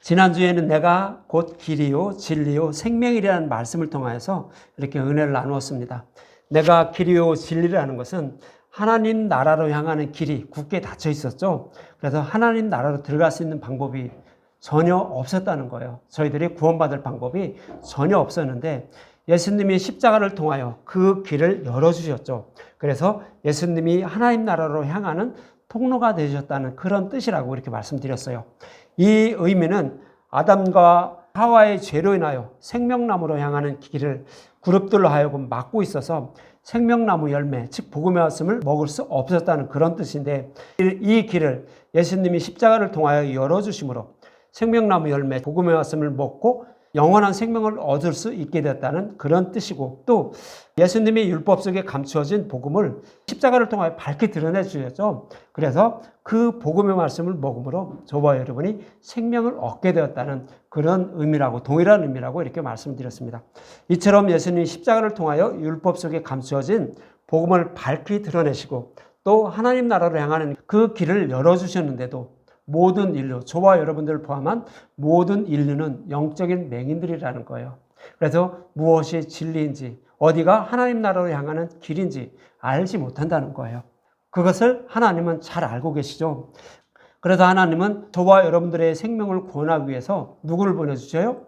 지난주에는 내가 곧 길이요 진리요 생명이라는 말씀을 통하여서 이렇게 은혜를 나누었습니다. 내가 길이요 진리라는 것은 하나님 나라로 향하는 길이 굳게 닫혀 있었죠. 그래서 하나님 나라로 들어갈 수 있는 방법이 전혀 없었다는 거예요. 저희들이 구원받을 방법이 전혀 없었는데 예수님이 십자가를 통하여 그 길을 열어주셨죠. 그래서 예수님이 하나님 나라로 향하는 통로가 되셨다는 그런 뜻이라고 이렇게 말씀드렸어요. 이 의미는 아담과 하와의 죄로 인하여 생명나무로 향하는 길을 그룹들로 하여금 막고 있어서 생명나무 열매, 즉 복음의 말씀을 먹을 수 없었다는 그런 뜻인데, 이 길을 예수님이 십자가를 통하여 열어주심으로 생명나무 열매, 복음의 말씀을 먹고 영원한 생명을 얻을 수 있게 됐다는 그런 뜻이고, 또 예수님이 율법 속에 감추어진 복음을 십자가를 통하여 밝게 드러내 주셨죠. 그래서 그 복음의 말씀을 먹음으로 저와 여러분이 생명을 얻게 되었다는 그런 의미라고, 동일한 의미라고 이렇게 말씀드렸습니다. 이처럼 예수님이 십자가를 통하여 율법 속에 감추어진 복음을 밝게 드러내시고 또 하나님 나라로 향하는 그 길을 열어주셨는데도 모든 인류, 저와 여러분들을 포함한 모든 인류는 영적인 맹인들이라는 거예요. 그래서 무엇이 진리인지, 어디가 하나님 나라로 향하는 길인지 알지 못한다는 거예요. 그것을 하나님은 잘 알고 계시죠. 그래서 하나님은 저와 여러분들의 생명을 구원하기 위해서 누구를 보내주셔요?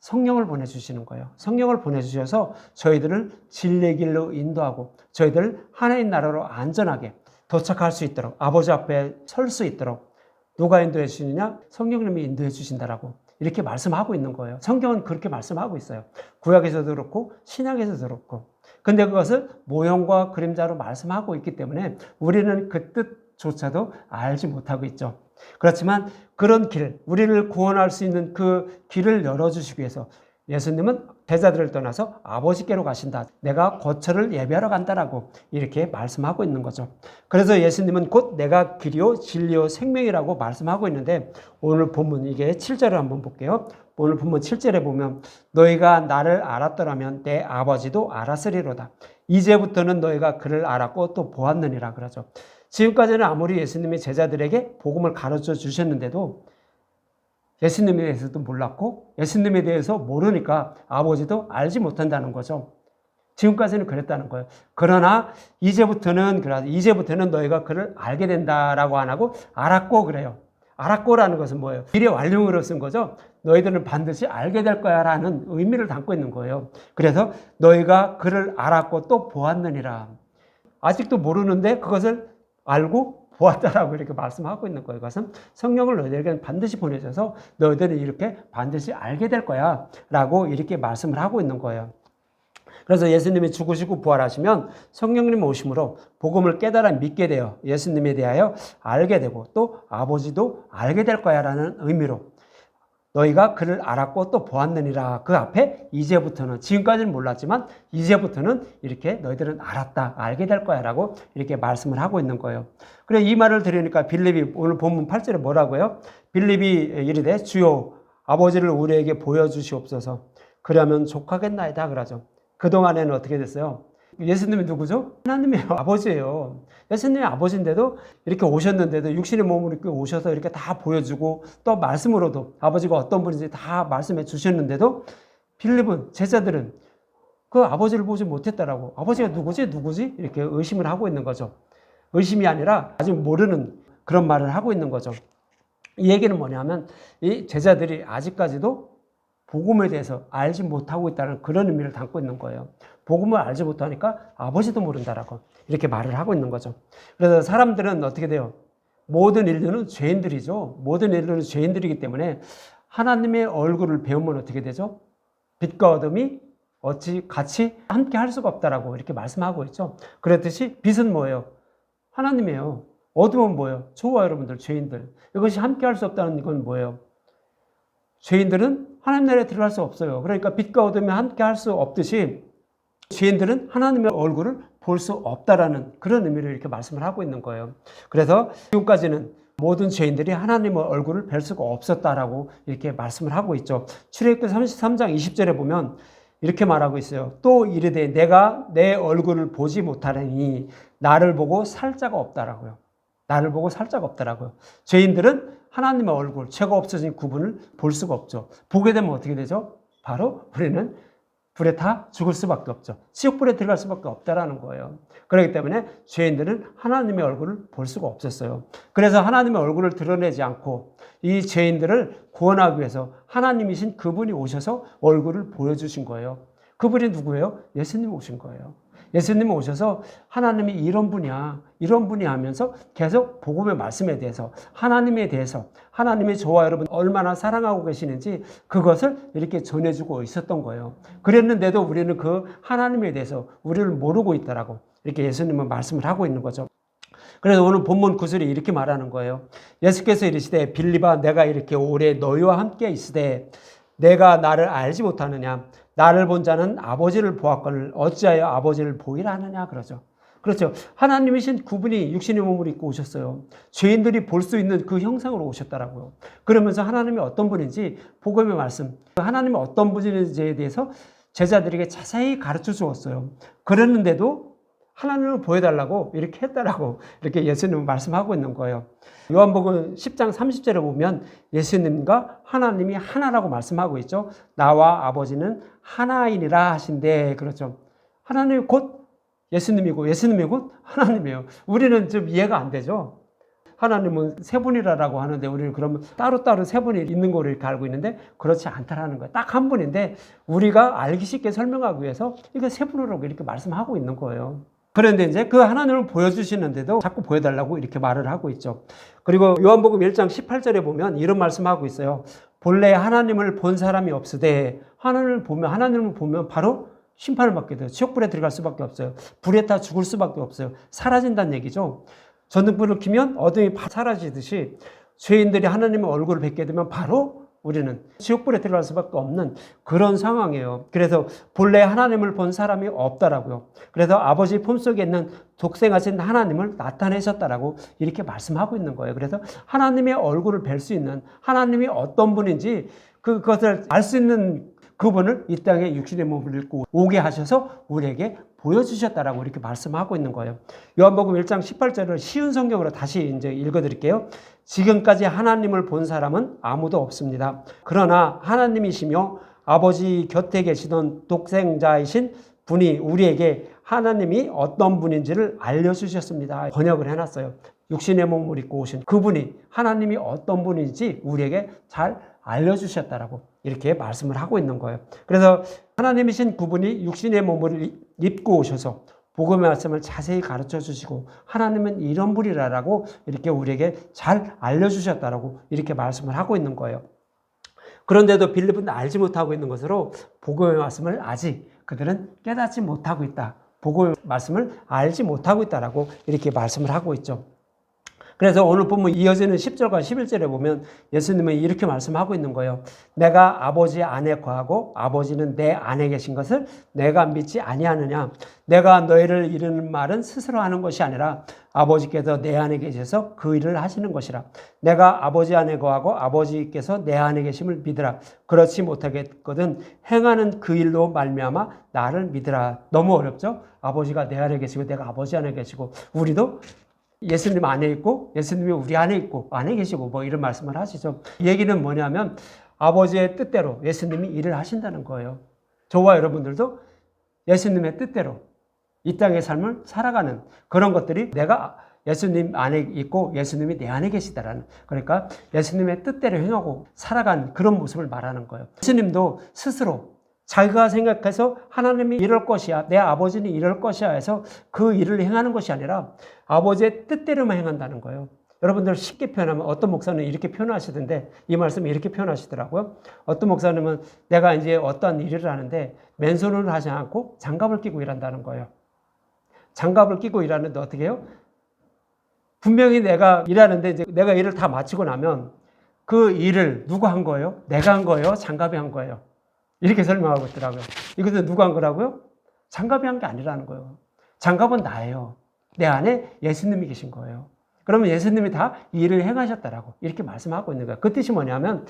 성령을 보내주시는 거예요. 성령을 보내주셔서 저희들을 진리의 길로 인도하고 저희들을 하나님 나라로 안전하게 도착할 수 있도록, 아버지 앞에 설 수 있도록 누가 인도해 주시느냐? 성령님이 인도해 주신다라고 이렇게 말씀하고 있는 거예요. 성경은 그렇게 말씀하고 있어요. 구약에서도 그렇고 신약에서도 그렇고. 근데 그것을 모형과 그림자로 말씀하고 있기 때문에 우리는 그 뜻조차도 알지 못하고 있죠. 그렇지만 그런 길, 우리를 구원할 수 있는 그 길을 열어주시기 위해서 예수님은 제자들을 떠나서 아버지께로 가신다. 내가 거처를 예비하러 간다라고 이렇게 말씀하고 있는 거죠. 그래서 예수님은 곧 내가 길이요 진리요 생명이라고 말씀하고 있는데, 오늘 본문 이게 7절을 한번 볼게요. 오늘 본문 7절에 보면 너희가 나를 알았더라면 내 아버지도 알았으리로다. 이제부터는 너희가 그를 알았고 또 보았느니라 그러죠. 지금까지는 아무리 예수님이 제자들에게 복음을 가르쳐 주셨는데도 예수님에 대해서도 몰랐고 예수님에 대해서 모르니까 아버지도 알지 못한다는 거죠. 지금까지는 그랬다는 거예요. 그러나 이제부터는 너희가 그를 알게 된다라고 안 하고 알았고 그래요. 알았고라는 것은 뭐예요? 미래 완료형으로 쓴 거죠. 너희들은 반드시 알게 될 거야 라는 의미를 담고 있는 거예요. 그래서 너희가 그를 알았고 또 보았느니라. 아직도 모르는데 그것을 알고 보았다라고 이렇게 말씀하고 있는 거예요. 그것은 성령을 너희들에게 반드시 보내셔서 너희들은 이렇게 반드시 알게 될 거야 라고 이렇게 말씀을 하고 있는 거예요. 그래서 예수님이 죽으시고 부활하시면 성령님 오심으로 복음을 깨달아 믿게 되어 예수님에 대하여 알게 되고 또 아버지도 알게 될 거야 라는 의미로 너희가 그를 알았고 또 보았느니라. 그 앞에 이제부터는, 지금까지는 몰랐지만 이제부터는 이렇게 너희들은 알았다, 알게 될 거야 라고 이렇게 말씀을 하고 있는 거예요. 그래 이 말을 들으니까 빌립이 오늘 본문 8절에 뭐라고요? 빌립이 이르되 주여 아버지를 우리에게 보여주시옵소서. 그러면 족하겠나이다 그러죠. 그동안에는 어떻게 됐어요? 예수님이 누구죠? 하나님의 아버지예요. 예수님이 아버지인데도 이렇게 오셨는데도 육신의 몸으로 이렇게 오셔서 이렇게 다 보여주고 또 말씀으로도 아버지가 어떤 분인지 다 말씀해 주셨는데도 빌립은, 제자들은 그 아버지를 보지 못했다라고, 아버지가 누구지? 이렇게 의심을 하고 있는 거죠. 의심이 아니라 아직 모르는 그런 말을 하고 있는 거죠. 이 얘기는 뭐냐면 이 제자들이 아직까지도 복음에 대해서 알지 못하고 있다는 그런 의미를 담고 있는 거예요. 복음을 알지 못하니까 아버지도 모른다라고 이렇게 말을 하고 있는 거죠. 그래서 사람들은 어떻게 돼요? 모든 인류는 죄인들이죠. 모든 인류는 죄인들이기 때문에 하나님의 얼굴을 배우면 어떻게 되죠? 빛과 어둠이 어찌 같이 함께 할 수가 없다라고 이렇게 말씀하고 있죠. 그렇듯이 빛은 뭐예요? 하나님이에요. 어둠은 뭐예요? 저와 여러분들 죄인들. 이것이 함께 할 수 없다는 건 뭐예요? 죄인들은 하나님 나라에 들어갈 수 없어요. 그러니까 빛과 어둠이 함께 할 수 없듯이 죄인들은 하나님의 얼굴을 볼 수 없다라는 그런 의미를 이렇게 말씀을 하고 있는 거예요. 그래서 지금까지는 모든 죄인들이 하나님의 얼굴을 뵐 수가 없었다라고 이렇게 말씀을 하고 있죠. 출애굽기 33장 20절에 보면 이렇게 말하고 있어요. 또 이르되 내가 내 얼굴을 보지 못하리니 나를 보고 살 자가 없다라고요. 나를 보고 살 자가 없다라고요. 죄인들은 하나님의 얼굴, 죄가 없어진 그분을 볼 수가 없죠. 보게 되면 어떻게 되죠? 바로 우리는 불에 타 죽을 수밖에 없죠. 지옥불에 들어갈 수밖에 없다라는 거예요. 그렇기 때문에 죄인들은 하나님의 얼굴을 볼 수가 없었어요. 그래서 하나님의 얼굴을 드러내지 않고 이 죄인들을 구원하기 위해서 하나님이신 그분이 오셔서 얼굴을 보여주신 거예요. 그분이 누구예요? 예수님이 오신 거예요. 예수님이 오셔서 하나님이 이런 분이야, 이런 분이 하면서 계속 복음의 말씀에 대해서, 하나님에 대해서, 하나님이 저와 여러분 얼마나 사랑하고 계시는지 그것을 이렇게 전해주고 있었던 거예요. 그랬는데도 우리는 그 하나님에 대해서 우리를 모르고 있다라고 이렇게 예수님은 말씀을 하고 있는 거죠. 그래서 오늘 본문 구절이 이렇게 말하는 거예요. 예수께서 이르시되 빌립아 내가 이렇게 오래 너희와 함께 있으되 내가 나를 알지 못하느냐 나를 본 자는 아버지를 보았거늘 어찌하여 아버지를 보이라 하느냐 그러죠. 그렇죠. 하나님이신 그분이 육신의 몸을 입고 오셨어요. 죄인들이 볼 수 있는 그 형상으로 오셨다라고요. 그러면서 하나님이 어떤 분인지 복음의 말씀, 하나님이 어떤 분인지에 대해서 제자들에게 자세히 가르쳐 주었어요. 그랬는데도 하나님을 보여달라고 이렇게 했다라고 이렇게 예수님은 말씀하고 있는 거예요. 요한복음 10장 30절에 보면 예수님과 하나님이 하나라고 말씀하고 있죠. 나와 아버지는 하나이니라 하신대. 그렇죠. 하나님이 곧 예수님이고 예수님이 곧 하나님이에요. 우리는 좀 이해가 안 되죠. 하나님은 세 분이라고 하는데 우리는 그러면 따로따로 세 분이 있는 거를 이렇게 알고 있는데 그렇지 않다라는 거예요. 딱 한 분인데 우리가 알기 쉽게 설명하기 위해서 이거 세 분이라고 이렇게 말씀하고 있는 거예요. 그런데 이제 그 하나님을 보여주시는데도 자꾸 보여달라고 이렇게 말을 하고 있죠. 그리고 요한복음 1장 18절에 보면 이런 말씀하고 있어요. 본래 하나님을 본 사람이 없으되 하나님을 보면 바로 심판을 받게 돼요. 지옥불에 들어갈 수밖에 없어요. 불에 타 죽을 수밖에 없어요. 사라진다는 얘기죠. 전등불을 켜면 어둠이 사라지듯이 죄인들이 하나님의 얼굴을 뵙게 되면 바로 우리는 지옥불에 들어갈 수밖에 없는 그런 상황이에요. 그래서 본래 하나님을 본 사람이 없다라고요. 그래서 아버지 품속에 있는 독생하신 하나님을 나타내셨다라고 이렇게 말씀하고 있는 거예요. 그래서 하나님의 얼굴을 뵐 수 있는 하나님이 어떤 분인지 그것을 알 수 있는 그분을 이 땅에 육신의 몸을 입고 오게 하셔서 우리에게 보여주셨다라고 이렇게 말씀하고 있는 거예요. 요한복음 1장 18절을 쉬운 성경으로 다시 이제 읽어드릴게요. 지금까지 하나님을 본 사람은 아무도 없습니다. 그러나 하나님이시며 아버지 곁에 계시던 독생자이신 분이 우리에게 하나님이 어떤 분인지를 알려주셨습니다. 번역을 해놨어요. 육신의 몸을 입고 오신 그분이 하나님이 어떤 분인지 우리에게 잘 알려주셨다라고 이렇게 말씀을 하고 있는 거예요. 그래서 하나님이신 그분이 육신의 몸을 입고 오셔서 복음의 말씀을 자세히 가르쳐 주시고 하나님은 이런 분이라고 이렇게 우리에게 잘 알려주셨다라고 이렇게 말씀을 하고 있는 거예요. 그런데도 빌립은 알지 못하고 있는 것으로 복음의 말씀을 아직 그들은 깨닫지 못하고 있다. 복음의 말씀을 알지 못하고 있다라고 이렇게 말씀을 하고 있죠. 그래서 오늘 본문 이어지는 10절과 11절에 보면 예수님은 이렇게 말씀하고 있는 거예요. 내가 아버지 안에 거하고 아버지는 내 안에 계신 것을 내가 믿지 아니하느냐. 내가 너희를 이르는 말은 스스로 하는 것이 아니라 아버지께서 내 안에 계셔서 그 일을 하시는 것이라. 내가 아버지 안에 거하고 아버지께서 내 안에 계심을 믿으라. 그렇지 못하겠거든 행하는 그 일로 말미암아 나를 믿으라. 너무 어렵죠? 아버지가 내 안에 계시고 내가 아버지 안에 계시고 우리도 예수님 안에 있고 예수님이 우리 안에 있고 안에 계시고 뭐 이런 말씀을 하시죠. 이 얘기는 뭐냐면 아버지의 뜻대로 예수님이 일을 하신다는 거예요. 저와 여러분들도 예수님의 뜻대로 이 땅의 삶을 살아가는 그런 것들이 내가 예수님 안에 있고 예수님이 내 안에 계시다라는, 그러니까 예수님의 뜻대로 행하고 살아가는 그런 모습을 말하는 거예요. 예수님도 스스로 자기가 생각해서 하나님이 이럴 것이야, 내 아버지는 이럴 것이야 해서 그 일을 행하는 것이 아니라 아버지의 뜻대로만 행한다는 거예요. 여러분들 쉽게 표현하면 어떤 목사는 이렇게 표현하시던데 이 말씀을 이렇게 표현하시더라고요. 어떤 목사님은 내가 이제 어떤 일을 하는데 맨손을 하지 않고 장갑을 끼고 일한다는 거예요. 장갑을 끼고 일하는데 어떻게 해요? 분명히 내가 일하는데 이제 내가 일을 다 마치고 나면 그 일을 누가 한 거예요? 내가 한 거예요? 장갑이 한 거예요? 이렇게 설명하고 있더라고요. 이것은 누가 한 거라고요? 장갑이 한 게 아니라는 거예요. 장갑은 나예요. 내 안에 예수님이 계신 거예요. 그러면 예수님이 다 이 일을 행하셨다라고 이렇게 말씀하고 있는 거예요. 그 뜻이 뭐냐면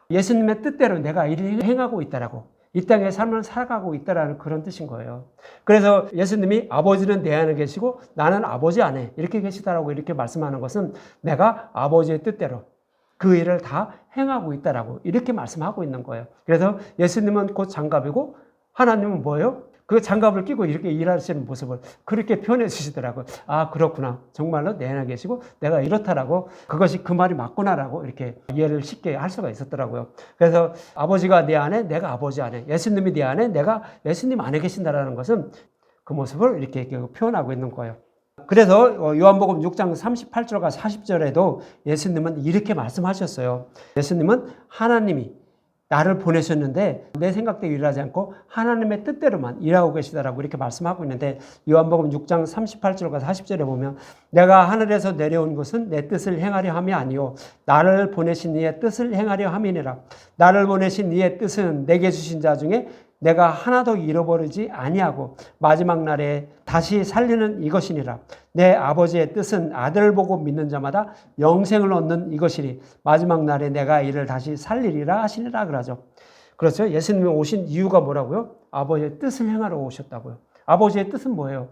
예수님의 뜻대로 내가 일을 행하고 있다라고, 이 땅의 삶을 살아가고 있다라는 그런 뜻인 거예요. 그래서 예수님이 아버지는 내 안에 계시고 나는 아버지 안에 이렇게 계시다라고 이렇게 말씀하는 것은 내가 아버지의 뜻대로, 그 일을 다 행하고 있다라고 이렇게 말씀하고 있는 거예요. 그래서 예수님은 곧 장갑이고 하나님은 뭐예요? 그 장갑을 끼고 이렇게 일하시는 모습을 그렇게 표현해 주시더라고요. 아, 그렇구나. 정말로 내 안에 계시고 내가 이렇다라고, 그것이 그 말이 맞구나라고 이렇게 이해를 쉽게 할 수가 있었더라고요. 그래서 아버지가 내 안에, 내가 아버지 안에, 예수님이 내 안에, 내가 예수님 안에 계신다라는 것은 그 모습을 이렇게 표현하고 있는 거예요. 그래서 요한복음 6장 38절과 40절에도 예수님은 이렇게 말씀하셨어요. 예수님은 하나님이 나를 보내셨는데 내 생각대로 일하지 않고 하나님의 뜻대로만 일하고 계시다라고 이렇게 말씀하고 있는데, 요한복음 6장 38절과 40절에 보면 내가 하늘에서 내려온 것은 내 뜻을 행하려 함이 아니요 나를 보내신 이의 뜻을 행하려 함이니라. 나를 보내신 이의 뜻은 내게 주신 자 중에 내가 하나도 잃어버리지 아니하고 마지막 날에 다시 살리는 이것이니라. 내 아버지의 뜻은 아들을 보고 믿는 자마다 영생을 얻는 이것이니 마지막 날에 내가 이를 다시 살리리라 하시니라 그러죠. 그렇죠. 예수님이 오신 이유가 뭐라고요? 아버지의 뜻을 행하러 오셨다고요. 아버지의 뜻은 뭐예요?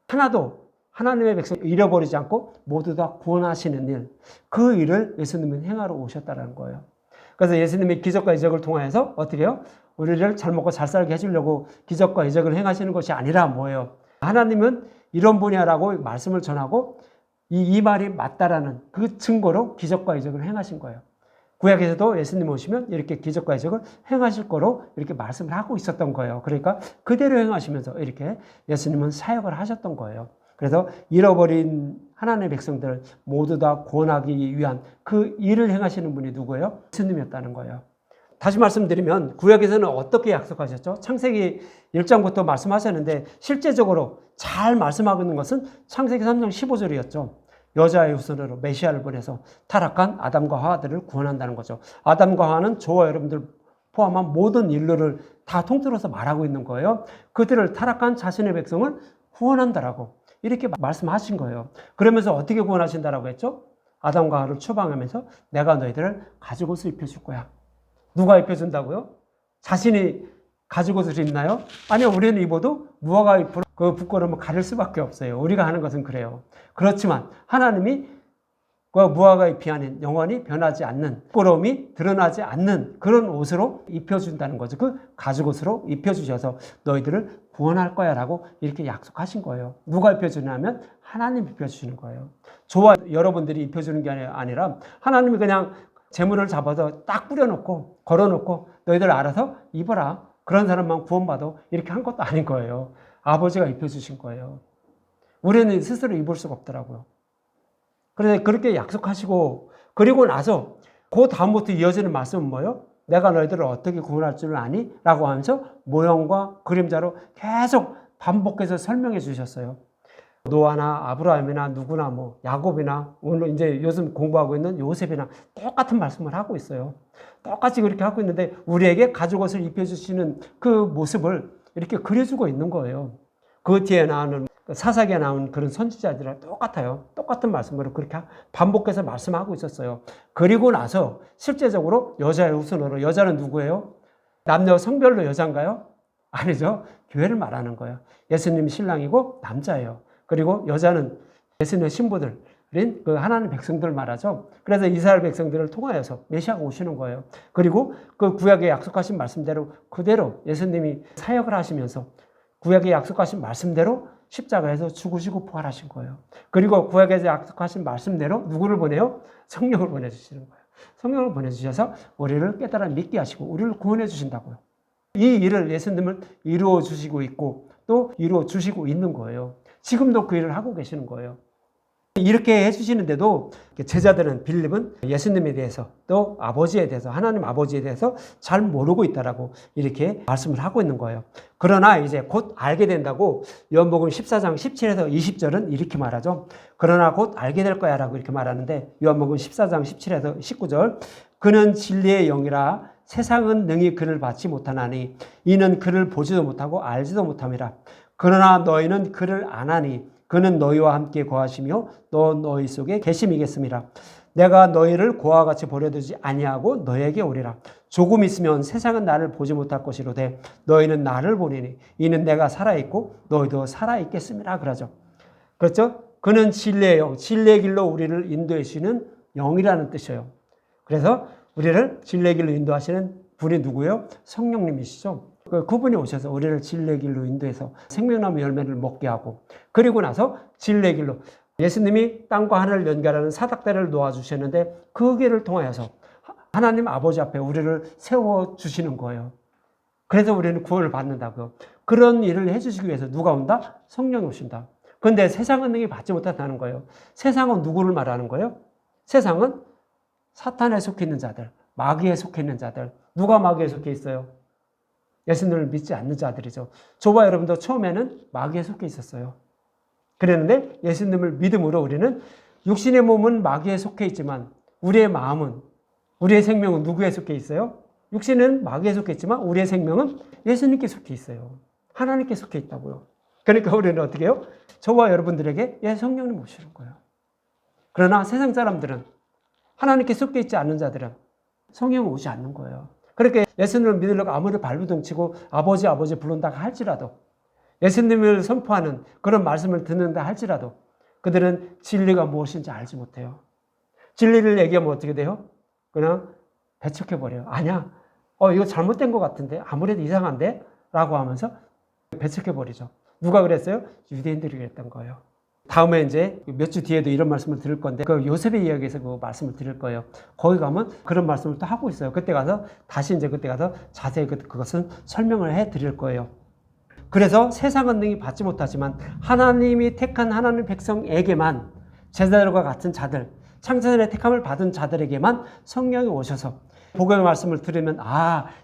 하나도 하나님의 백성 잃어버리지 않고 모두 다 구원하시는 일, 그 일을 예수님은 행하러 오셨다는 거예요. 그래서 예수님이 기적과 이적을 통해서 어떻게 해요? 우리를 잘 먹고 잘 살게 해주려고 기적과 이적을 행하시는 것이 아니라 뭐예요? 하나님은 이런 분야라고 말씀을 전하고 이 말이 맞다라는 그 증거로 기적과 이적을 행하신 거예요. 구약에서도 예수님 오시면 이렇게 기적과 이적을 행하실 거로 이렇게 말씀을 하고 있었던 거예요. 그러니까 그대로 행하시면서 이렇게 예수님은 사역을 하셨던 거예요. 그래서 잃어버린 하나님의 백성들을 모두 다 구원하기 위한 그 일을 행하시는 분이 누구예요? 예수님이었다는 거예요. 다시 말씀드리면 구약에서는 어떻게 약속하셨죠? 창세기 1장부터 말씀하셨는데 실제적으로 잘 말씀하고 있는 것은 창세기 3장 15절이었죠. 여자의 후손으로 메시아를 보내서 타락한 아담과 하와들을 구원한다는 거죠. 아담과 하와는 저와 여러분들 포함한 모든 인류를 다 통틀어서 말하고 있는 거예요. 그들을 타락한 자신의 백성을 구원한다라고 이렇게 말씀하신 거예요. 그러면서 어떻게 구원하신다라고 했죠? 아담과 하와를 추방하면서 내가 너희들을 가죽옷을 입혀줄 거야. 누가 입혀준다고요? 자신이 가죽옷을 입나요? 아니요, 우리는 입어도 무화과 잎으로 그 부끄러움을 가릴 수밖에 없어요. 우리가 하는 것은 그래요. 그렇지만 하나님이 그 무화과 잎이 아닌 영원히 변하지 않는, 부끄러움이 드러나지 않는 그런 옷으로 입혀준다는 거죠. 그 가죽옷으로 입혀주셔서 너희들을 구원할 거야 라고 이렇게 약속하신 거예요. 누가 입혀주냐면 하나님이 입혀주시는 거예요. 저와 여러분들이 입혀주는 게 아니라 하나님이 그냥 재물을 잡아서 딱 뿌려놓고 걸어놓고 너희들 알아서 입어라, 그런 사람만 구원받아, 이렇게 한 것도 아닌 거예요. 아버지가 입혀주신 거예요. 우리는 스스로 입을 수가 없더라고요. 그래서 그렇게 약속하시고, 그리고 나서 그 다음부터 이어지는 말씀은 뭐예요? 내가 너희들을 어떻게 구원할 줄 아니? 라고 하면서 모형과 그림자로 계속 반복해서 설명해 주셨어요. 노아나 아브라함이나 누구나 뭐 야곱이나 오늘 이제 요즘 공부하고 있는 요셉이나 똑같은 말씀을 하고 있어요. 똑같이 그렇게 하고 있는데 우리에게 가죽옷을 입혀주시는 그 모습을 이렇게 그려주고 있는 거예요. 그 뒤에 나오는 사사기에 나온 그런 선지자들이랑 똑같아요. 똑같은 말씀으로 그렇게 반복해서 말씀하고 있었어요. 그리고 나서 실제적으로 여자의 후손으로, 여자는 누구예요? 남녀 성별로 여자인가요? 아니죠. 교회를 말하는 거예요. 예수님이 신랑이고 남자예요. 그리고 여자는 예수님의 신부들인 그 하나님 백성들 말하죠. 그래서 이스라엘 백성들을 통하여서 메시아가 오시는 거예요. 그리고 그 구약에 약속하신 말씀대로 그대로 예수님이 사역을 하시면서 구약에 약속하신 말씀대로 십자가에서 죽으시고 부활하신 거예요. 그리고 구약에서 약속하신 말씀대로 누구를 보내요? 성령을 보내주시는 거예요. 성령을 보내주셔서 우리를 깨달아 믿게 하시고 우리를 구원해 주신다고요. 이 일을 예수님은 이루어 주시고 있고 또 이루어 주시고 있는 거예요. 지금도 그 일을 하고 계시는 거예요. 이렇게 해주시는데도 제자들은, 빌립은 예수님에 대해서 또 아버지에 대해서, 하나님 아버지에 대해서 잘 모르고 있다라고 이렇게 말씀을 하고 있는 거예요. 그러나 이제 곧 알게 된다고 요한복음 14장 17에서 20절은 이렇게 말하죠. 그러나 곧 알게 될 거야 라고 이렇게 말하는데, 요한복음 14장 17에서 19절, 그는 진리의 영이라 세상은 능히 그를 받지 못하나니 이는 그를 보지도 못하고 알지도 못함이라. 그러나 너희는 그를 아나니 그는 너희와 함께 거하시며 또 너희 속에 계심이겠습니다. 내가 너희를 고와 같이 버려두지 아니하고 너희에게 오리라. 조금 있으면 세상은 나를 보지 못할 것이로되 너희는 나를 보리니 이는 내가 살아있고 너희도 살아있겠습니다. 그러죠. 그렇죠? 그는 진리의 영, 진리의 길로 우리를 인도해 주시는 영이라는 뜻이에요. 그래서 우리를 진리의 길로 인도하시는 분이 누구예요? 성령님이시죠. 그분이 오셔서 우리를 진리의 길로 인도해서 생명나무 열매를 먹게 하고, 그리고 나서 진리의 길로 예수님이 땅과 하늘을 연결하는 사닥다리를 놓아주셨는데 그 길을 통하여서 하나님 아버지 앞에 우리를 세워주시는 거예요. 그래서 우리는 구원을 받는다고요. 그런 일을 해주시기 위해서 누가 온다? 성령이 오신다. 그런데 세상은 능히 받지 못한다는 거예요. 세상은 누구를 말하는 거예요? 세상은 사탄에 속해 있는 자들, 마귀에 속해 있는 자들. 누가 마귀에 속해 있어요? 예수님을 믿지 않는 자들이죠. 저와 여러분도 처음에는 마귀에 속해 있었어요. 그랬는데 예수님을 믿음으로 우리는 육신의 몸은 마귀에 속해 있지만 우리의 마음은, 우리의 생명은 누구에 속해 있어요? 육신은 마귀에 속해 있지만 우리의 생명은 예수님께 속해 있어요. 하나님께 속해 있다고요. 그러니까 우리는 어떻게 해요? 저와 여러분들에게 성령님 오시는 거예요. 그러나 세상 사람들은, 하나님께 속해 있지 않는 자들은 성령 오지 않는 거예요. 그렇게 예수님을 믿으려고 아무리 발버둥 치고 아버지 부른다 할지라도, 예수님을 선포하는 그런 말씀을 듣는다 할지라도 그들은 진리가 무엇인지 알지 못해요. 진리를 얘기하면 어떻게 돼요? 그냥 배척해버려요. 아니야, 이거 잘못된 것 같은데, 아무래도 이상한데? 라고 하면서 배척해버리죠. 누가 그랬어요? 유대인들이 그랬던 거예요. 다음에 이제 몇 주 뒤에도 이런 말씀을 드릴 건데, 그 요셉의 이야기에서 그 말씀을 드릴 거예요. 거기 가면 그런 말씀을 또 하고 있어요. 그때 가서 자세히 그것은 설명을 해 드릴 거예요. 그래서 세상은 능히 받지 못하지만 하나님이 택한 하나님 백성에게만, 제자들과 같은 자들, 창세전에 택함을 받은 자들에게만 성령이 오셔서 복음의 말씀을 들으면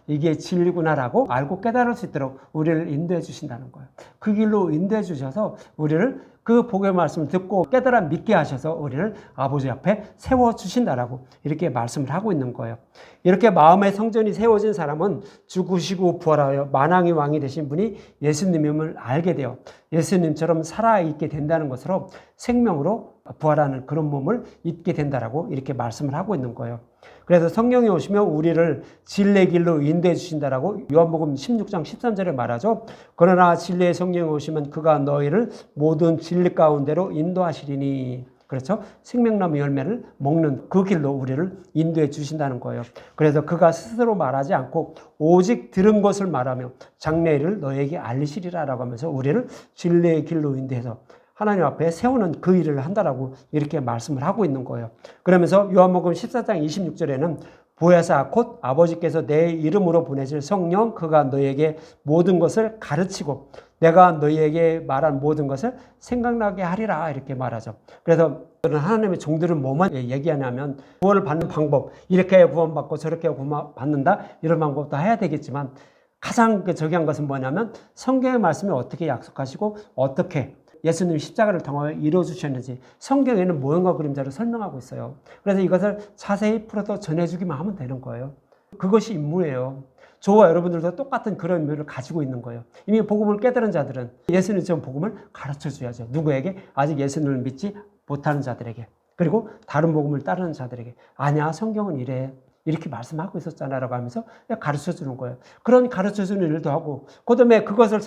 이게 진리구나라고 알고 깨달을 수 있도록 우리를 인도해 주신다는 거예요. 그 길로 인도해 주셔서 우리를 그 복음의 말씀을 듣고 깨달아 믿게 하셔서 우리를 아버지 앞에 세워주신다라고 이렇게 말씀을 하고 있는 거예요. 이렇게 마음의 성전이 세워진 사람은 죽으시고 부활하여 만왕의 왕이 되신 분이 예수님임을 알게 되어 예수님처럼 살아있게 된다는 것으로 생명으로 부활하는 그런 몸을 입게 된다라고 이렇게 말씀을 하고 있는 거예요. 그래서 성령이 오시면 우리를 진리의 길로 인도해 주신다라고 요한복음 16장 13절에 말하죠. 그러나 진리의 성령이 오시면 그가 너희를 모든 진리 가운데로 인도하시리니. 그렇죠? 생명나무 열매를 먹는 그 길로 우리를 인도해 주신다는 거예요. 그래서 그가 스스로 말하지 않고 오직 들은 것을 말하며 장래일을 너에게 알리시리라라고 하면서 우리를 진리의 길로 인도해서 하나님 앞에 세우는 그 일을 한다라고 이렇게 말씀을 하고 있는 거예요. 그러면서 요한복음 14장 26절에는 보혜사 곧 아버지께서 내 이름으로 보내실 성령 그가 너희에게 모든 것을 가르치고 내가 너희에게 말한 모든 것을 생각나게 하리라 이렇게 말하죠. 그래서 하나님의 종들은 뭐만 얘기하냐면 구원을 받는 방법, 이렇게 해야 구원받고 저렇게 해야 구원받는다 이런 방법도 해야 되겠지만 가장 저기한 것은 뭐냐면 성경의 말씀이 어떻게 약속하시고 어떻게 예수님 십자가를 통하여 이루어주셨는지 성경에는 모형과 그림자로 설명하고 있어요. 그래서 이것을 자세히 풀어서 전해주기만 하면 되는 거예요. 그것이 임무예요. 저와 여러분들도 똑같은 그런 의미를 가지고 있는 거예요. 이미 복음을 깨달은 자들은 예수님처럼 복음을 가르쳐줘야죠. 누구에게? 아직 예수님을 믿지 못하는 자들에게. 그리고 다른 복음을 따르는 자들에게. 아니야, 성경은 이래. 이렇게 말씀하고 있었잖아 라고 하면서 가르쳐주는 거예요. 그런 가르쳐주는 일도 하고 그다음에 그것을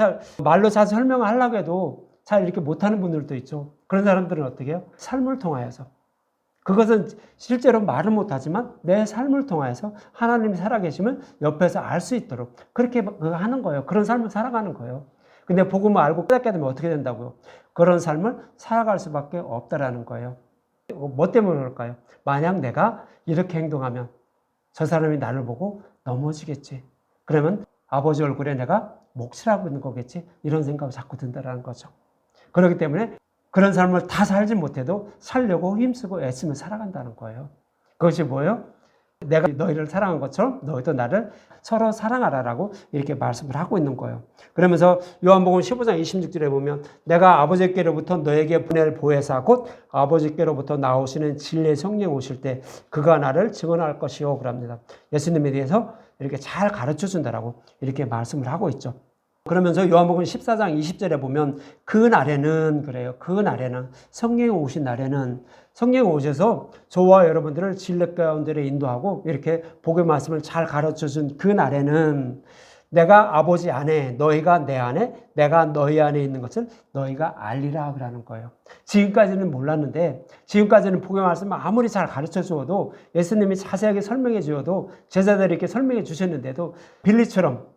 말로 잘 설명하려고 해도 잘 이렇게 못하는 분들도 있죠. 그런 사람들은 어떻게 해요? 삶을 통하여서. 그것은 실제로 말은 못하지만 내 삶을 통하여서 하나님이 살아계심을 옆에서 알 수 있도록 그렇게 하는 거예요. 그런 삶을 살아가는 거예요. 근데 복음을 알고 깨닫게 되면 어떻게 된다고요? 그런 삶을 살아갈 수밖에 없다라는 거예요. 뭐 때문에 그럴까요? 만약 내가 이렇게 행동하면 저 사람이 나를 보고 넘어지겠지. 그러면 아버지 얼굴에 내가 몫이라고 있는 거겠지. 이런 생각이 자꾸 든다는 거죠. 그렇기 때문에 그런 삶을 다 살지 못해도 살려고 힘쓰고 애쓰며 살아간다는 거예요. 그것이 뭐예요? 내가 너희를 사랑한 것처럼 너희도 나를 서로 사랑하라라고 이렇게 말씀을 하고 있는 거예요. 그러면서 요한복음 15장 26절에 보면 내가 아버지께로부터 너에게 보낼 보혜사 곧 아버지께로부터 나오시는 진리의 성령 오실 때 그가 나를 증언할 것이요 그럽니다. 예수님에 대해서 이렇게 잘 가르쳐 준다라고 이렇게 말씀을 하고 있죠. 그러면서 요한복음 14장 20절에 보면 그 날에는 그래요. 그 날에는 성령이 오신 날에는 성령이 오셔서 저와 여러분들을 진리 가운데로 인도하고 이렇게 복음의 말씀을 잘 가르쳐준 그 날에는 내가 아버지 안에, 너희가 내 안에, 내가 너희 안에 있는 것을 너희가 알리라 그러는 거예요. 지금까지는 몰랐는데, 지금까지는 복음의 말씀을 아무리 잘 가르쳐 주어도, 예수님이 자세하게 설명해 주어도, 제자들이 이렇게 설명해 주셨는데도 빌리처럼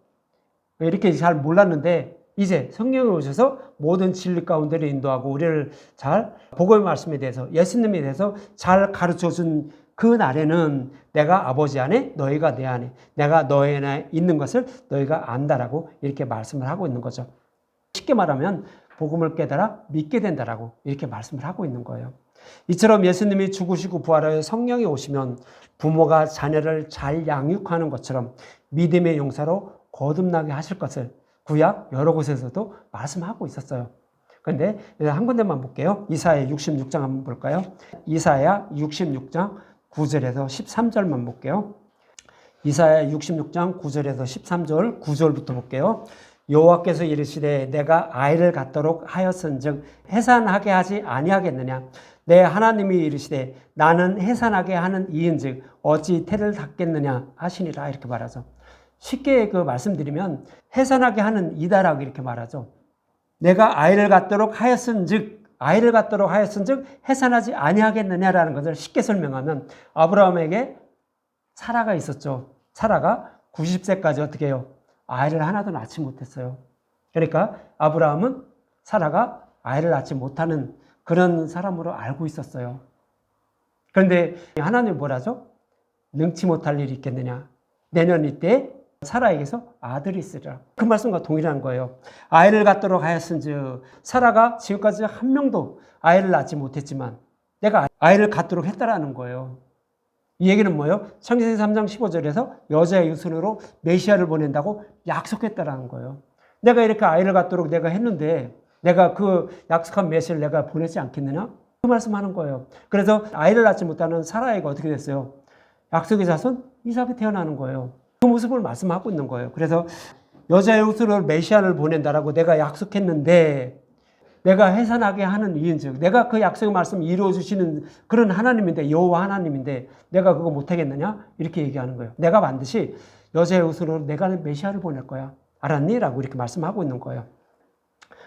이렇게 잘 몰랐는데, 이제 성령이 오셔서 모든 진리 가운데를 인도하고 우리를 잘 복음의 말씀에 대해서, 예수님에 대해서 잘 가르쳐 준 그 날에는 내가 아버지 안에, 너희가 내 안에, 내가 너희 안에 있는 것을 너희가 안다라고 이렇게 말씀을 하고 있는 거죠. 쉽게 말하면 복음을 깨달아 믿게 된다라고 이렇게 말씀을 하고 있는 거예요. 이처럼 예수님이 죽으시고 부활하여 성령이 오시면 부모가 자녀를 잘 양육하는 것처럼 믿음의 용사로 거듭나게 하실 것을 구약 여러 곳에서도 말씀하고 있었어요. 그런데 한 군데만 볼게요. 이사야 66장 한번 볼까요? 이사야 66장 9절에서 13절만 볼게요. 이사야 66장 9절에서 13절 9절부터 볼게요. 여호와께서 이르시되 내가 아이를 갖도록 하였은즉 해산하게 하지 아니하겠느냐. 내 하나님이 이르시되 나는 해산하게 하는 이인즉 어찌 태를 닫겠느냐 하시니라. 이렇게 말하죠. 쉽게 그 말씀드리면 해산하게 하는 이다라고 이렇게 말하죠. 내가 아이를 갖도록 하였은즉, 아이를 갖도록 하였은즉 해산하지 아니하겠느냐라는 것을 쉽게 설명하면, 아브라함에게 사라가 있었죠. 사라가 90세까지 어떻게 해요? 아이를 하나도 낳지 못했어요. 그러니까 아브라함은 사라가 아이를 낳지 못하는 그런 사람으로 알고 있었어요. 그런데 하나님이 뭐라죠? 능치 못할 일이 있겠느냐. 내년 이때 사라에게서 아들이 있으리라. 그 말씀과 동일한 거예요. 아이를 갖도록 하였은즉, 사라가 지금까지 한 명도 아이를 낳지 못했지만 내가 아이를 갖도록 했다라는 거예요. 이 얘기는 뭐예요? 창세기 3장 15절에서 여자의 유순으로 메시아를 보낸다고 약속했다라는 거예요. 내가 이렇게 아이를 갖도록 내가 했는데 내가 그 약속한 메시아를 내가 보내지 않겠느냐? 그 말씀하는 거예요. 그래서 아이를 낳지 못하는 사라이가 어떻게 됐어요? 약속의 자손 이삭이 태어나는 거예요. 그 모습을 말씀하고 있는 거예요. 그래서 여자의 유순으로 메시아를 보낸다라고 내가 약속했는데 내가 해산하게 하는 이인즉, 내가 그 약속의 말씀 이루어 주시는 그런 하나님인데, 여호와 하나님인데 내가 그거 못하겠느냐? 이렇게 얘기하는 거예요. 내가 반드시 여자의 후손으로 내가 메시아를 보낼 거야. 알았니? 라고 이렇게 말씀하고 있는 거예요.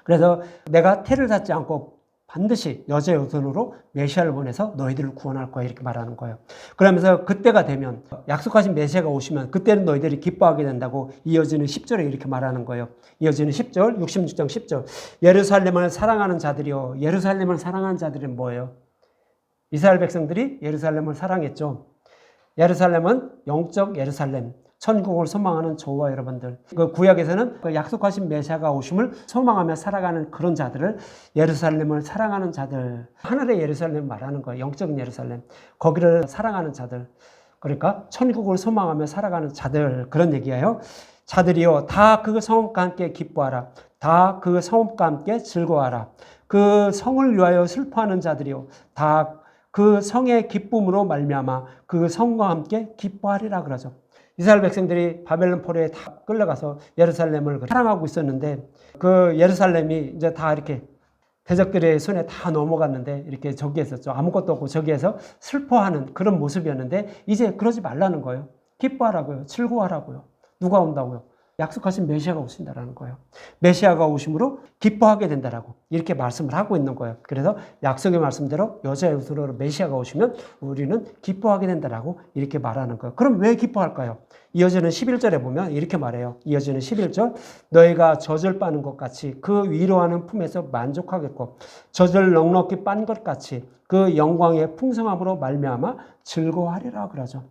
그래서 내가 태를 닫지 않고 반드시 여자의 후손으로 메시아를 보내서 너희들을 구원할 거야. 이렇게 말하는 거예요. 그러면서 그때가 되면, 약속하신 메시아가 오시면 그때는 너희들이 기뻐하게 된다고 이어지는 10절에 이렇게 말하는 거예요. 이어지는 10절, 66장 10절. 예루살렘을 사랑하는 자들이요. 예루살렘을 사랑하는 자들은 뭐예요? 이스라엘 백성들이 예루살렘을 사랑했죠. 예루살렘은 영적 예루살렘, 천국을 소망하는 저와 여러분들, 그 구약에서는 그 약속하신 메시아가 오심을 소망하며 살아가는 그런 자들을 예루살렘을 사랑하는 자들, 하늘의 예루살렘 말하는 거예요. 영적인 예루살렘, 거기를 사랑하는 자들, 그러니까 천국을 소망하며 살아가는 자들, 그런 얘기예요. 자들이요, 다 그 성읍과 함께 기뻐하라. 다 그 성읍과 함께 즐거워하라. 그 성을 위하여 슬퍼하는 자들이요, 다 그 성의 기쁨으로 말미암아 그 성과 함께 기뻐하리라 그러죠. 이스라엘 백성들이 바벨론 포로에 다 끌려가서 예루살렘을 사랑하고 있었는데, 그 예루살렘이 이제 다 이렇게 대적들의 손에 다 넘어갔는데, 이렇게 저기에 있었죠. 아무것도 없고 저기에서 슬퍼하는 그런 모습이었는데, 이제 그러지 말라는 거예요. 기뻐하라고요. 즐거워하라고요. 누가 온다고요? 약속하신 메시아가 오신다라는 거예요. 메시아가 오심으로 기뻐하게 된다라고 이렇게 말씀을 하고 있는 거예요. 그래서 약속의 말씀대로 여자의 후손으로 메시아가 오시면 우리는 기뻐하게 된다라고 이렇게 말하는 거예요. 그럼 왜 기뻐할까요? 이어지는 11절에 보면 이렇게 말해요. 이어지는 11절, 너희가 젖을 빠는 것 같이 그 위로하는 품에서 만족하겠고 젖을 넉넉히 빤 것 같이 그 영광의 풍성함으로 말미암아 즐거워하리라 그러죠.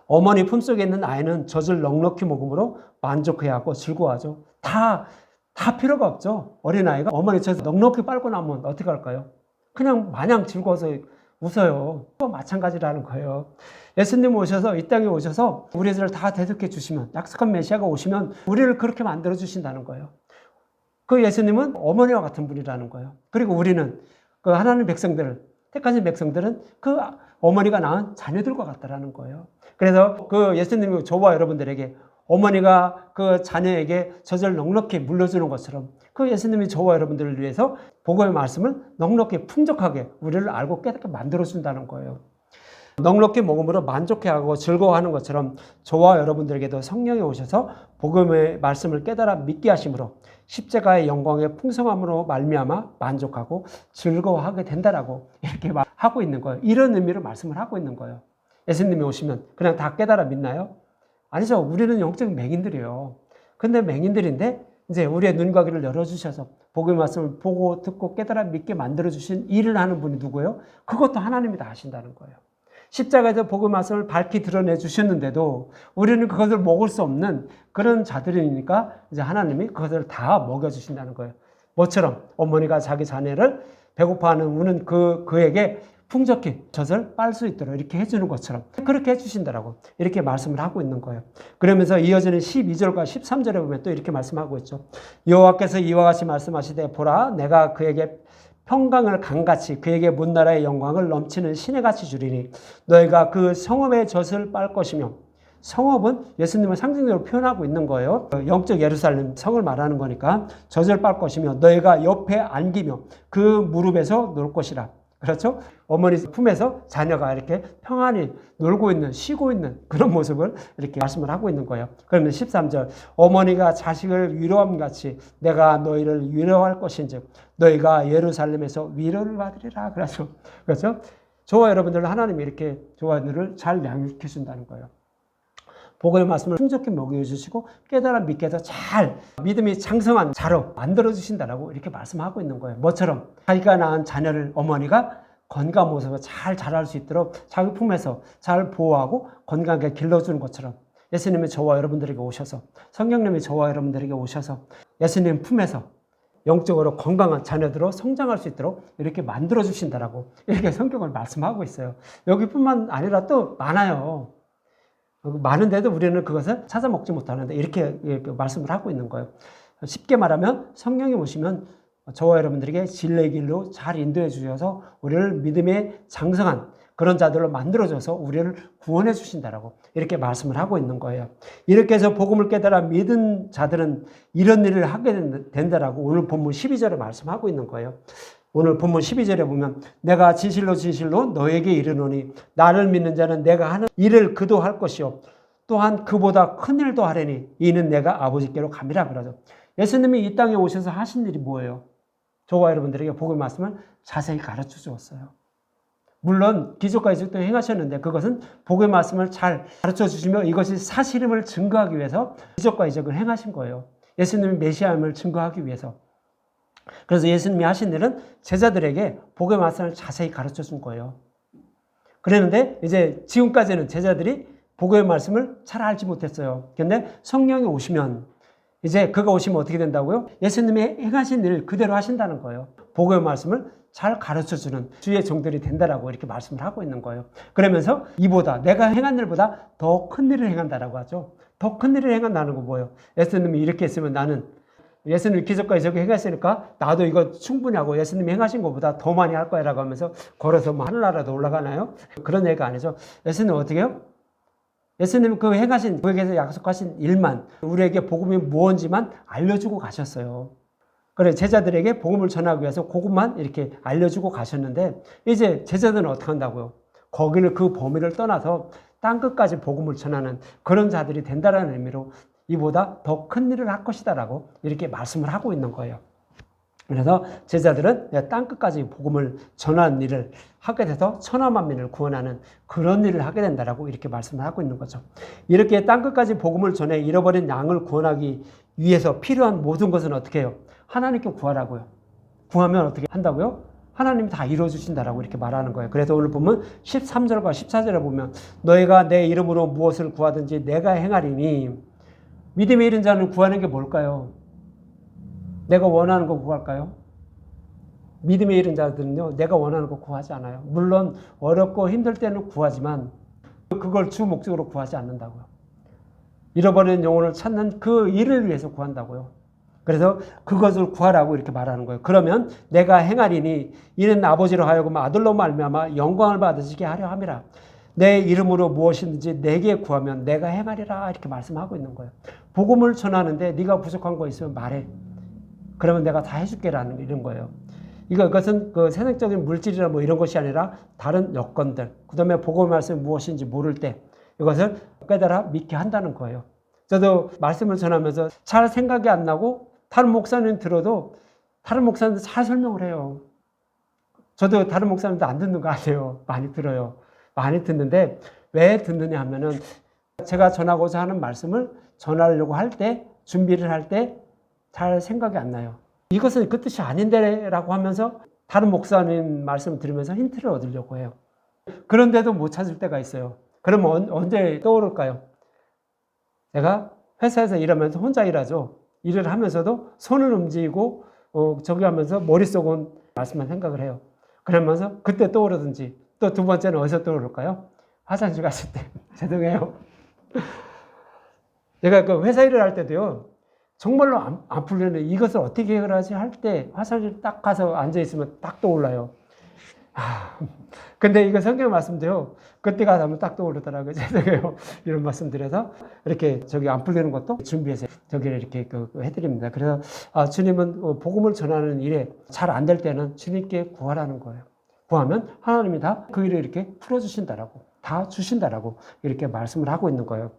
어머니 품속에 있는 아이는 젖을 넉넉히 먹음으로 만족해야 하고 즐거워하죠. 다 필요가 없죠. 어린아이가 어머니 젖을 넉넉히 빨고 나면 어떻게 할까요? 그냥 마냥 즐거워서 웃어요. 또 마찬가지라는 거예요. 예수님 오셔서 이 땅에 오셔서 우리들을 다 대속해 주시면, 약속한 메시아가 오시면 우리를 그렇게 만들어 주신다는 거예요. 그 예수님은 어머니와 같은 분이라는 거예요. 그리고 우리는 그 하나님 백성들을, 택하신 백성들은 그 어머니가 낳은 자녀들과 같다라는 거예요. 그래서 그 예수님이 저와 여러분들에게 어머니가 그 자녀에게 젖을 넉넉히 물려주는 것처럼 그 예수님이 저와 여러분들을 위해서 복음의 말씀을 넉넉히 풍족하게 우리를 알고 깨닫게 만들어준다는 거예요. 넉넉히 먹음으로 만족해하고 즐거워하는 것처럼 저와 여러분들에게도 성령이 오셔서 복음의 말씀을 깨달아 믿게 하심으로 십자가의 영광의 풍성함으로 말미암아 만족하고 즐거워하게 된다라고 이렇게 하고 있는 거예요. 이런 의미로 말씀을 하고 있는 거예요. 예수님이 오시면 그냥 다 깨달아 믿나요? 아니죠. 우리는 영적인 맹인들이에요. 근데 맹인들인데 이제 우리의 눈과 귀를 열어주셔서 복음의 말씀을 보고 듣고 깨달아 믿게 만들어주신 일을 하는 분이 누구예요? 그것도 하나님이 다 하신다는 거예요. 십자가에서 복음의 말씀을 밝히 드러내 주셨는데도 우리는 그것을 먹을 수 없는 그런 자들이니까 이제 하나님이 그것을 다 먹여주신다는 거예요. 뭐처럼 어머니가 자기 자녀를 배고파하는 우는 그에게 풍족히 젖을 빨 수 있도록 이렇게 해주는 것처럼 그렇게 해주신다라고 이렇게 말씀을 하고 있는 거예요. 그러면서 이어지는 12절과 13절에 보면 또 이렇게 말씀하고 있죠. 여호와께서 이와 같이 말씀하시되 보라 내가 그에게 평강을 강같이 그에게 문나라의 영광을 넘치는 시내같이 주리니 너희가 그 성읍의 젖을 빨 것이며 성읍은 예수님을 상징적으로 표현하고 있는 거예요. 영적 예루살렘 성을 말하는 거니까 젖을 빨 것이며 너희가 옆에 안기며 그 무릎에서 놀 것이라. 그렇죠? 어머니 품에서 자녀가 이렇게 평안히 놀고 있는, 쉬고 있는 그런 모습을 이렇게 말씀을 하고 있는 거예요. 그러면 13절, 어머니가 자식을 위로함 같이 내가 너희를 위로할 것인즉 너희가 예루살렘에서 위로를 받으리라. 그렇죠? 저와 여러분들은 하나님이 이렇게 저와 여러분들을 잘 양육해 준다는 거예요. 복음의 말씀을 풍족히 먹여주시고 깨달아 믿게 해서 잘 믿음이 장성한 자로 만들어주신다라고 이렇게 말씀하고 있는 거예요. 뭐처럼 자기가 낳은 자녀를 어머니가 건강한 모습으로 잘 자랄 수 있도록 자기 품에서 잘 보호하고 건강하게 길러주는 것처럼 예수님이 저와 여러분들에게 오셔서 성령님이 저와 여러분들에게 오셔서 예수님 품에서 영적으로 건강한 자녀들로 성장할 수 있도록 이렇게 만들어주신다라고 이렇게 성경을 말씀하고 있어요. 여기뿐만 아니라 또 많아요. 많은데도 우리는 그것을 찾아 먹지 못하는데 이렇게 말씀을 하고 있는 거예요. 쉽게 말하면 성령이 오시면 저와 여러분들에게 진리의 길로 잘 인도해 주셔서 우리를 믿음의 장성한 그런 자들로 만들어줘서 우리를 구원해 주신다라고 이렇게 말씀을 하고 있는 거예요. 이렇게 해서 복음을 깨달아 믿은 자들은 이런 일을 하게 된다라고 오늘 본문 12절에 말씀하고 있는 거예요. 오늘 본문 12절에 보면 내가 진실로 진실로 너에게 이르노니 나를 믿는 자는 내가 하는 일을 그도 할 것이요 또한 그보다 큰 일도 하려니 이는 내가 아버지께로 감이라 그러죠. 예수님이 이 땅에 오셔서 하신 일이 뭐예요? 저와 여러분들에게 복음의 말씀을 자세히 가르쳐 주었어요. 물론 기적과 이적도 행하셨는데 그것은 복음의 말씀을 잘 가르쳐 주시며 이것이 사실임을 증거하기 위해서 기적과 이적을 행하신 거예요. 예수님이 메시아임을 증거하기 위해서. 그래서 예수님이 하신 일은 제자들에게 복음의 말씀을 자세히 가르쳐 준 거예요. 그랬는데 이제 지금까지는 제자들이 복음의 말씀을 잘 알지 못했어요. 그런데 성령이 오시면 이제 그가 오시면 어떻게 된다고요? 예수님이 행하신 일 그대로 하신다는 거예요. 복음의 말씀을 잘 가르쳐주는 주의 종들이 된다라고 이렇게 말씀을 하고 있는 거예요. 그러면서 이보다 내가 행한 일보다 더 큰 일을 행한다라고 하죠. 더 큰 일을 행한다는 거 뭐예요? 예수님이 이렇게 했으면 나는 예수님이 기적과 이적을 행하시니까 나도 이거 충분히 하고 예수님이 행하신 것보다 더 많이 할 거야라고 하면서 걸어서 뭐 하늘나라도 올라가나요? 그런 얘기가 아니죠. 예수님은 어떻게 해요? 예수님은 그 행하신 그에게서 약속하신 일만 우리에게 복음이 무엇인지만 알려주고 가셨어요. 그래 제자들에게 복음을 전하기 위해서 그것만 이렇게 알려주고 가셨는데 이제 제자들은 어떻게 한다고요? 거기를 그 범위를 떠나서 땅끝까지 복음을 전하는 그런 자들이 된다라는 의미로 이보다 더 큰 일을 할 것이다라고 이렇게 말씀을 하고 있는 거예요. 그래서 제자들은 땅끝까지 복음을 전하는 일을 하게 돼서 천하만민을 구원하는 그런 일을 하게 된다라고 이렇게 말씀을 하고 있는 거죠. 이렇게 땅끝까지 복음을 전해 잃어버린 양을 구원하기 위해서 필요한 모든 것은 어떻게 해요? 하나님께 구하라고요. 구하면 어떻게 한다고요? 하나님이 다 이루어주신다라고 이렇게 말하는 거예요. 그래서 오늘 보면 13절과 14절에 보면 너희가 내 이름으로 무엇을 구하든지 내가 행하리니 믿음에 이른 자는 구하는 게 뭘까요? 내가 원하는 거 구할까요? 믿음에 이른 자들은요, 내가 원하는 거 구하지 않아요. 물론 어렵고 힘들 때는 구하지만 그걸 주 목적으로 구하지 않는다고요. 잃어버린 영혼을 찾는 그 일을 위해서 구한다고요. 그래서 그것을 구하라고 이렇게 말하는 거예요. 그러면 내가 행하리니 이는 아버지로 하여금 아들로 말미암아 영광을 받으시게 하려 함이라. 내 이름으로 무엇이든지 내게 구하면 내가 행하리라 이렇게 말씀하고 있는 거예요. 복음을 전하는데 네가 부족한 거 있으면 말해. 그러면 내가 다 해줄게라는 이런 거예요. 이것은 그 세상적인 물질이나 뭐 이런 것이 아니라 다른 여건들, 그 다음에 복음의 말씀이 무엇인지 모를 때 이것을 깨달아 믿게 한다는 거예요. 저도 말씀을 전하면서 잘 생각이 안 나고 다른 목사님 들어도 다른 목사님들 잘 설명을 해요. 저도 다른 목사님들 안 듣는 거 아니에요. 많이 들어요. 많이 듣는데 왜 듣느냐 하면은 제가 전하고자 하는 말씀을 전하려고 할 때, 준비를 할 때 잘 생각이 안 나요. 이것은 그 뜻이 아닌데 라고 하면서 다른 목사님 말씀을 들으면서 힌트를 얻으려고 해요. 그런데도 못 찾을 때가 있어요. 그러면 언제 떠오를까요? 제가 회사에서 일하면서 혼자 일하죠. 일을 하면서도 손을 움직이고 저기 하면서 머릿속은 말씀만 생각을 해요. 그러면서 그때 떠오르든지 또 두 번째는 어디서 떠오를까요? 화장실 갔을 때. 죄송해요. 제가 그 회사 일을 할 때도요. 정말로 안 풀리는데 이것을 어떻게 해결하지 할 때 화장실 딱 가서 앉아있으면 딱 떠올라요. 근데 이거 성경 말씀도요. 그때 가서 하면 딱 떠오르더라고요. 죄송해요. 이런 말씀 드려서 이렇게 저기 안 풀리는 것도 준비해서 저기를 이렇게 해드립니다. 그래서 주님은 복음을 전하는 일에 잘 안 될 때는 주님께 구하라는 거예요. 구하면 하나님이 다 그 일을 이렇게 풀어주신다라고, 다 주신다라고 이렇게 말씀을 하고 있는 거예요.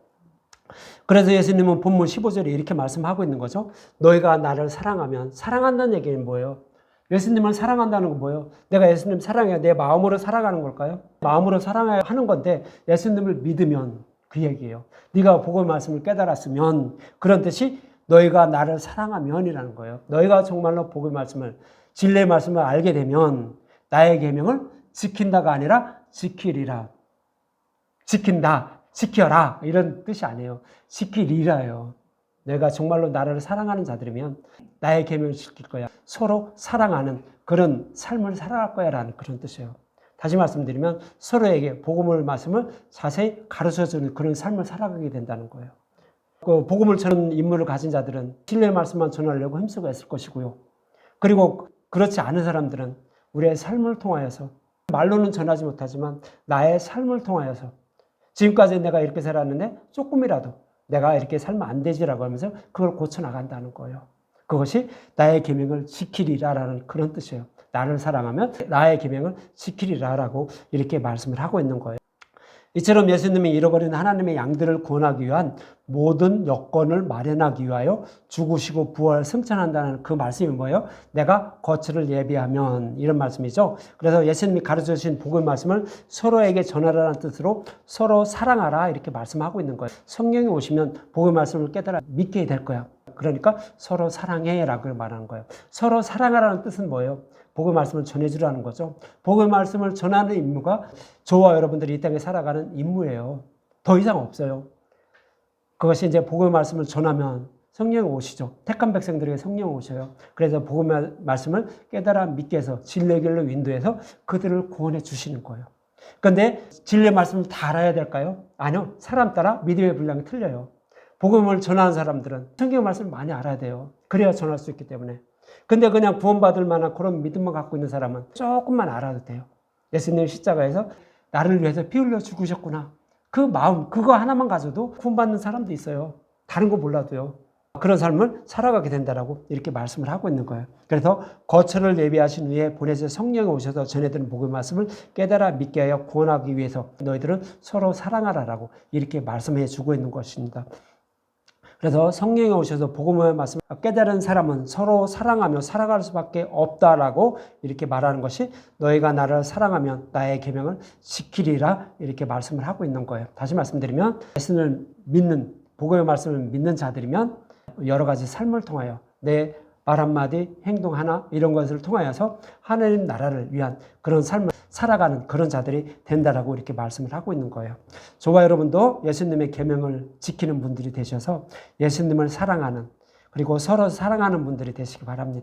그래서 예수님은 본문 15절에 이렇게 말씀하고 있는 거죠. 너희가 나를 사랑하면, 사랑한다는 얘기는 뭐예요? 예수님을 사랑한다는 건 뭐예요? 내가 예수님 사랑해야 내 마음으로 살아가는 걸까요? 마음으로 사랑해야 하는 건데 예수님을 믿으면 그 얘기예요. 네가 복음의 말씀을 깨달았으면, 그런 뜻이 너희가 나를 사랑하면이라는 거예요. 너희가 정말로 복음의 말씀을, 진리의 말씀을 알게 되면 나의 계명을 지킨다가 아니라 지키리라. 지킨다, 지켜라 이런 뜻이 아니에요. 지키리라예요. 내가 정말로 나를 사랑하는 자들이면 나의 계명을 지킬 거야. 서로 사랑하는 그런 삶을 살아갈 거야 라는 그런 뜻이에요. 다시 말씀드리면 서로에게 복음의 말씀을 자세히 가르쳐주는 그런 삶을 살아가게 된다는 거예요. 그 복음을 전하는 임무를 가진 자들은 진리의 말씀만 전하려고 힘쓰고 애쓸 것이고요. 그리고 그렇지 않은 사람들은 우리의 삶을 통하여서, 말로는 전하지 못하지만 나의 삶을 통하여서, 지금까지 내가 이렇게 살았는데 조금이라도 내가 이렇게 살면 안 되지라고 하면서 그걸 고쳐나간다는 거예요. 그것이 나의 계명을 지키리라라는 그런 뜻이에요. 나를 사랑하면 나의 계명을 지키리라라고 이렇게 말씀을 하고 있는 거예요. 이처럼 예수님이 잃어버린 하나님의 양들을 구원하기 위한 모든 여건을 마련하기 위하여 죽으시고 부활 승천한다는 그 말씀이 뭐예요? 내가 거처를 예비하면, 이런 말씀이죠. 그래서 예수님이 가르쳐 주신 복음의 말씀을 서로에게 전하라는 뜻으로 서로 사랑하라 이렇게 말씀하고 있는 거예요. 성령이 오시면 복음의 말씀을 깨달아 믿게 될 거야. 그러니까 서로 사랑해라고 말하는 거예요. 서로 사랑하라는 뜻은 뭐예요? 복음의 말씀을 전해주라는 거죠. 복음의 말씀을 전하는 임무가 저와 여러분들이 이 땅에 살아가는 임무예요. 더 이상 없어요. 그것이 이제 복음의 말씀을 전하면 성령이 오시죠. 택한 백성들에게 성령이 오셔요. 그래서 복음의 말씀을 깨달아 믿게 해서 진리의 길로 인도해서 그들을 구원해 주시는 거예요. 그런데 진리의 말씀을 다 알아야 될까요? 아니요. 사람 따라 믿음의 분량이 틀려요. 복음을 전하는 사람들은 성경의 말씀을 많이 알아야 돼요. 그래야 전할 수 있기 때문에. 근데 그냥 구원받을 만한 그런 믿음만 갖고 있는 사람은 조금만 알아도 돼요. 예수님 십자가에서 나를 위해서 피 흘려 죽으셨구나. 그 마음, 그거 하나만 가져도 구원받는 사람도 있어요. 다른 거 몰라도요. 그런 삶을 살아가게 된다라고 이렇게 말씀을 하고 있는 거예요. 그래서 거처를 예비하신 후에 보내서 성령이 오셔서 전해드린 복음의 말씀을 깨달아 믿게 하여 구원하기 위해서 너희들은 서로 사랑하라라고 이렇게 말씀해 주고 있는 것입니다. 그래서 성령이 오셔서 복음의 말씀을 깨달은 사람은 서로 사랑하며 살아갈 수밖에 없다라고 이렇게 말하는 것이 너희가 나를 사랑하면 나의 계명을 지키리라 이렇게 말씀을 하고 있는 거예요. 다시 말씀드리면 예수님을 믿는, 복음의 말씀을 믿는 자들이면 여러 가지 삶을 통하여 내 말 한마디, 행동 하나 이런 것을 통하여서 하나님 나라를 위한 그런 삶을 살아가는 그런 자들이 된다라고 이렇게 말씀을 하고 있는 거예요. 저와 여러분도 예수님의 계명을 지키는 분들이 되셔서 예수님을 사랑하는, 그리고 서로 사랑하는 분들이 되시기 바랍니다.